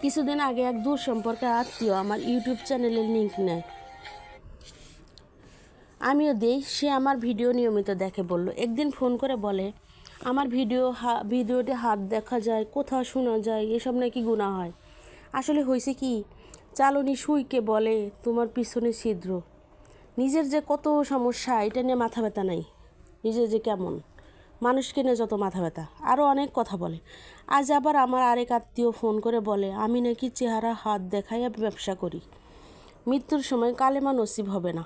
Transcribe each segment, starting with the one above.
কিছুদিন আগে এক দূর সম্পর্কে আত্মীয় আমার ইউটিউব চ্যানেলের লিঙ্ক নেয়, আমিও দেই। সে আমার ভিডিও নিয়মিত দেখে। বলল একদিন ফোন করে বলে, আমার ভিডিওতে হাত দেখা যায়, কোথাও শোনা যায়, এসব নাকি গুনাহ হয়। আসলে হয়েছে কি, চালনি সুইকে বলে তোমার পিছনে ছিদ্র। নিজের যে কত সমস্যা এটা নিয়ে মাথা ব্যথা নাই, নিজে যে কেমন, মানুষকে নিয়ে যত মাথা ব্যথা, আরও অনেক কথা বলে। আজ আবার আমার আরেক আত্মীয় ফোন করে বলে আমি নাকি চেহারা হাত দেখাইয়া ব্যবসা করি, মৃত্যুর সময় কালেমা নসিব হবে না।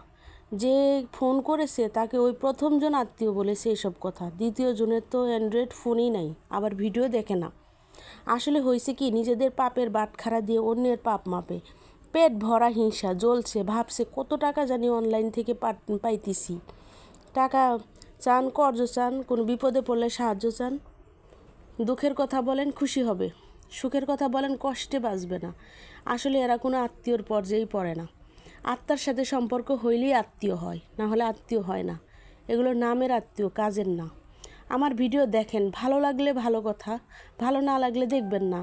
যে ফোন করেছে তাকে ওই প্রথমজন আত্মীয় বলেছে এসব কথা, দ্বিতীয় জনের তো অ্যান্ড্রয়েড ফোনই নাই, আবার ভিডিও দেখে না। আসলে হয়েছে কি, নিজেদের পাপের বাটখারা দিয়ে অন্যের পাপ মাপে, পেট ভরা হিংসা জ্বলছে, ভাবছে কত টাকা জানি অনলাইন থেকে পাইতেছি। টাকা চান, কর্জ চান, কোনো বিপদে পড়লে সাহায্য চান, দুঃখের কথা বলেন খুশি হবে, সুখের কথা বলেন কষ্টে বাঁচবে না। আসলে এরা কোনো আত্মীয়র পর্যায়েই পড়ে না। আত্মার সাথে সম্পর্ক হইলেই আত্মীয় হয়, না হলে আত্মীয় হয় না। এগুলো নামের আত্মীয়, কাজের না। আমার ভিডিও দেখেন, ভালো লাগলে ভালো কথা, ভালো না লাগলে দেখবেন না।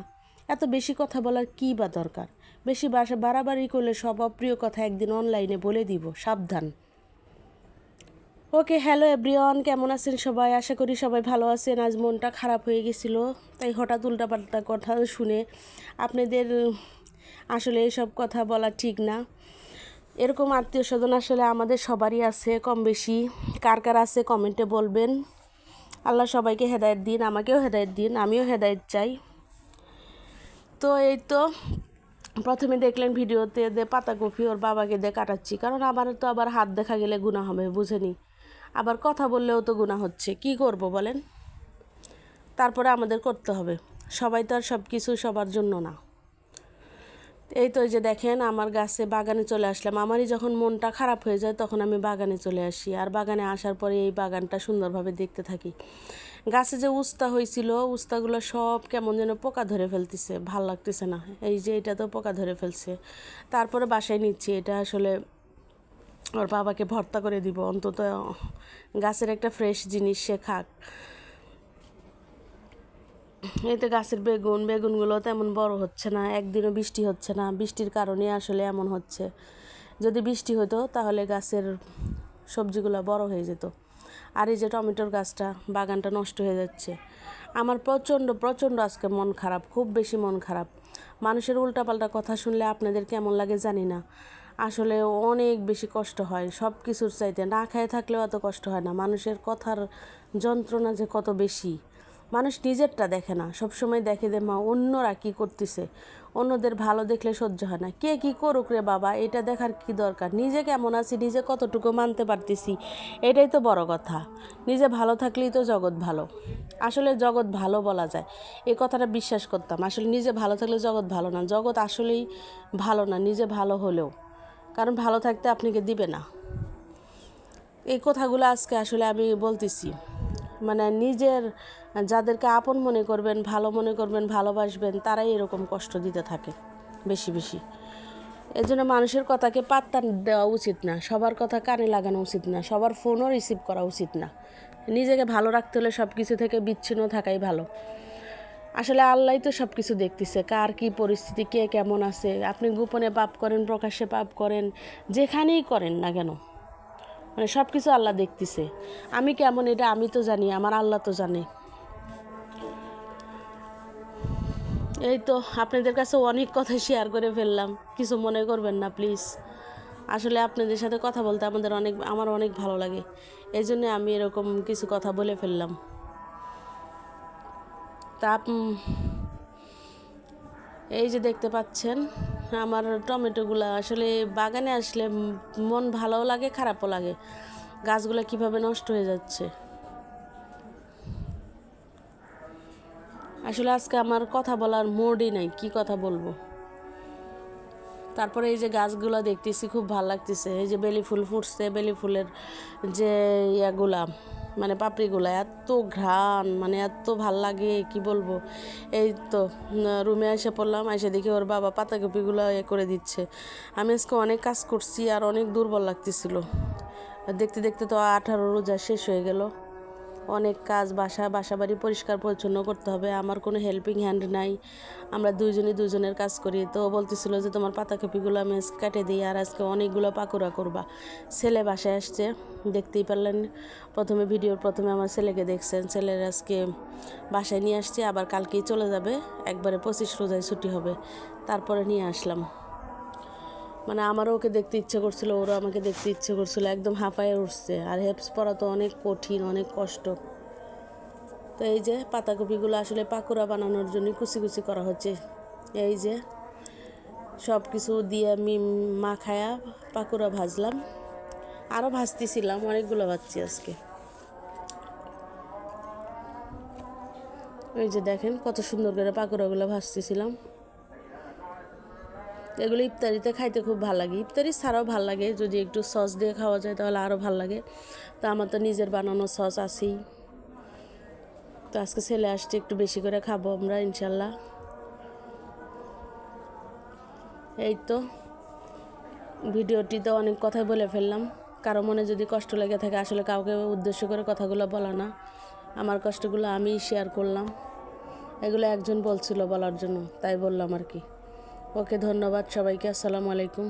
এত বেশি কথা বলার কী বা দরকার? বেশি বাড়াবাড়ি করলে সব অপ্রিয় কথা একদিন অনলাইনে বলে দিব, সাবধান। ওকে, হ্যালো এভরিওয়ান, কেমন আছেন সবাই? আশা করি সবাই ভালো আছেন। আজ মনটা খারাপ হয়ে গেছিলো, তাই হঠাৎ উল্টাপাল্টা কথা শুনে আপনাদের আসলে এসব কথা বলা ঠিক না। এরকম আত্মীয় স্বজন আসলে আমাদের সবারই আছে কম বেশি। কার কার আছে কমেন্টে বলবেন। আল্লাহ সবাইকে হেদায়েত দিন, আমাকেও হেদায়েত দিন, আমিও হেদায়েত চাই। তো এই তো প্রথমে দেখলেন ভিডিওতে পাতাকপি ওর বাবাকে দিয়ে কাটাচ্ছি, কারণ আমার তো আবার হাত দেখা গেলে গুনাহ হবে, বুঝেনি। আবার কথা বললেও তো গুনাহ হচ্ছে, কি করব বলেন? তারপরে আমাদের করতে হবে, সবাই তো আর সব কিছু সবার জন্য না। এই তো যে দেখেন আমার বাগানে চলে আসলাম। আমারই যখন মনটা খারাপ হয়ে যায় তখন আমি বাগানে চলে আসি, আর বাগানে আসার পরে এই বাগানটা সুন্দরভাবে দেখতে থাকি। গাছে যে উস্তা হয়েছিল, উস্তাগুলো সব কেমন যেন পোকা ধরে ফেলতেছে, ভাল লাগতেছে না। এই যে এটা তো পোকা ধরে ফেলছে। তারপরে বাসায় নিচ্ছি, এটা আসলে ওর বাবাকে ভর্তা করে দিব, অন্তত গাছের একটা ফ্রেশ জিনিস সে খাক। এই তো গাছের বেগুনগুলো তেমন বড় হচ্ছে না, একদিনও বৃষ্টি হচ্ছে না। বৃষ্টির কারণে আসলে এমন হচ্ছে। যদি বৃষ্টি হতো তাহলে গাছের সবজিগুলো বড় হয়ে যেত। আর এই যে টমেটোর গাছটা, বাগানটা নষ্ট হয়ে যাচ্ছে। আমার প্রচণ্ড আজকে মন খারাপ, খুব বেশি মন খারাপ। মানুষের উল্টাপাল্টা কথা শুনলে আপনাদের কেমন লাগে জানি না। আসলে অনেক বেশি কষ্ট হয়, সব কিছুর চাইতে। না খেয়ে থাকলেও এত কষ্ট হয় না। মানুষের কথার যন্ত্রণা যে কত বেশি। মানুষ নিজেরটা দেখে না, সবসময় দেখে যে মা অন্যরা কী করতেছে। অন্যদের ভালো দেখলে সহ্য হয় না। কে কী করুক রে বাবা, এটা দেখার কি দরকার? নিজে কেমন আছি, নিজে কতটুকু মানতে পারতেছি, এটাই তো বড় কথা। নিজে ভালো থাকলেই তো জগৎ ভালো। আসলে জগৎ ভালো বলা যায়, এই কথাটা বিশ্বাস করতাম। আসলে নিজে ভালো থাকলে জগৎ ভালো না, জগৎ আসলেই ভালো না নিজে ভালো হলেও, কারণ ভালো থাকতে আপনাকে দিবে না। এই কথাগুলো আজকে আসলে আমি বলতেছি, মানে নিজের যাদেরকে আপন মনে করবেন, ভালো মনে করবেন, ভালোবাসবেন, তারাই এরকম কষ্ট দিতে থাকে বেশি বেশি। এর জন্য মানুষের কথাকে পাত্তা দেওয়া উচিত না, সবার কথা কানে লাগানো উচিত না, সবার ফোনও রিসিভ করা উচিত না। নিজেকে ভালো রাখতে হলে সব কিছু থেকে বিচ্ছিন্ন থাকাই ভালো। আসলে আল্লাহই তো সব কিছু দেখতেছে, কার কী পরিস্থিতি, কে কেমন আছে। আপনি গোপনে পাপ করেন, প্রকাশ্যে পাপ করেন, যেখানেই করেন না কেন, মানে সব কিছু আল্লাহ দেখতেছে। আমি কেমন এটা আমি তো জানি, আমার আল্লাহ তো জানে। এই তো আপনাদের কাছে অনেক কথা শেয়ার করে ফেললাম, কিছু মনে করবেন না প্লিজ। আসলে আপনাদের সাথে কথা বলতে আমার অনেক ভালো লাগে, এই জন্যে আমি এরকম কিছু কথা বলে ফেললাম। তা এই যে দেখতে পাচ্ছেন আমার টমেটোগুলো, আসলে বাগানে আসলে মন ভালোও লাগে খারাপও লাগে। গাছগুলো কিভাবে নষ্ট হয়ে যাচ্ছে। আসলে আজকে আমার কথা বলার মুডই নাই, কি কথা বলবো। তারপরে এই যে গাছগুলো দেখতেছি, খুব ভালো লাগতেছে। এই যে বেলি ফুল ফুটছে, বেলি ফুলের যে ইয়াগুলা মানে পাপড়িগুলা এত ঘ্রাণ, মানে এত ভাল লাগে কি বলবো। এই তো রুমে এসে পড়লাম, এসে দেখি ওর বাবা পাতাকপিগুলো করে দিচ্ছে। আমি আজকে অনেক কাজ করছি আর অনেক দুর্বল লাগতেছিল। দেখতে দেখতে তো 18 রোজা শেষ হয়ে গেল। অনেক কাজ, বাসা বাড়ি পরিষ্কার পরিচ্ছন্ন করতে হবে। আমার কোনো হেল্পিং হ্যান্ড নাই, আমরা দুইজনই দুজনের কাজ করি। তো বলতেছিল যে তোমার পাতাকপিগুলো আমি কেটে দিই, আর আজকে অনেকগুলো পাকোড়া করবা। ছেলে বাসায় আসছে, দেখতেই পারলেন ভিডিওর প্রথমে আমার ছেলেকে দেখছেন। ছেলের আজকে বাসায় নিয়ে আসছি, আবার কালকেই চলে যাবে, একবারে 25 রোজায় ছুটি হবে, তারপরে নিয়ে আসলাম। মানে আমারও ওকে দেখতে ইচ্ছে করছিল, ওরও আমাকে দেখতে ইচ্ছে করছিল, একদম হাঁপায়ে উঠছে। আর হেপস পরা তো অনেক কঠিন, অনেক কষ্ট। তো এই যে পাতাকপিগুলো আসলে পাকোড়া বানানোর জন্য কুচি কুচি করা হচ্ছে। এই যে সব কিছু দিয়ে আমি মাখায়া পাকোড়া ভাজলাম, আরও ভাজতেছিলাম, অনেকগুলো ভাজছি আজকে। এই যে দেখেন কত সুন্দর করে পাকোড়াগুলো ভাজতেছিলাম। এগুলো ইফতারিতে খাইতে খুব ভালো লাগে, ইফতারি ছাড়াও ভালো লাগে, যদি একটু সস দিয়ে খাওয়া যায় তাহলে আরও ভালো লাগে। তো আমার তো নিজের বানানো সস আছেই। তো আজকে ছেলে আসছে, একটু বেশি করে খাবো আমরা ইনশাল্লাহ। এই তো ভিডিওটিতে অনেক কথাই বলে ফেললাম, কারো মনে যদি কষ্ট লেগে থাকে, আসলে কাউকে উদ্দেশ্য করে কথাগুলো বলা না, আমার কষ্টগুলো আমিই শেয়ার করলাম। এগুলো একজন বলছিল বলার জন্য, তাই বললাম আর কি। ওকে, ধন্যবাদ সবাইকে, আসসালামু আলাইকুম।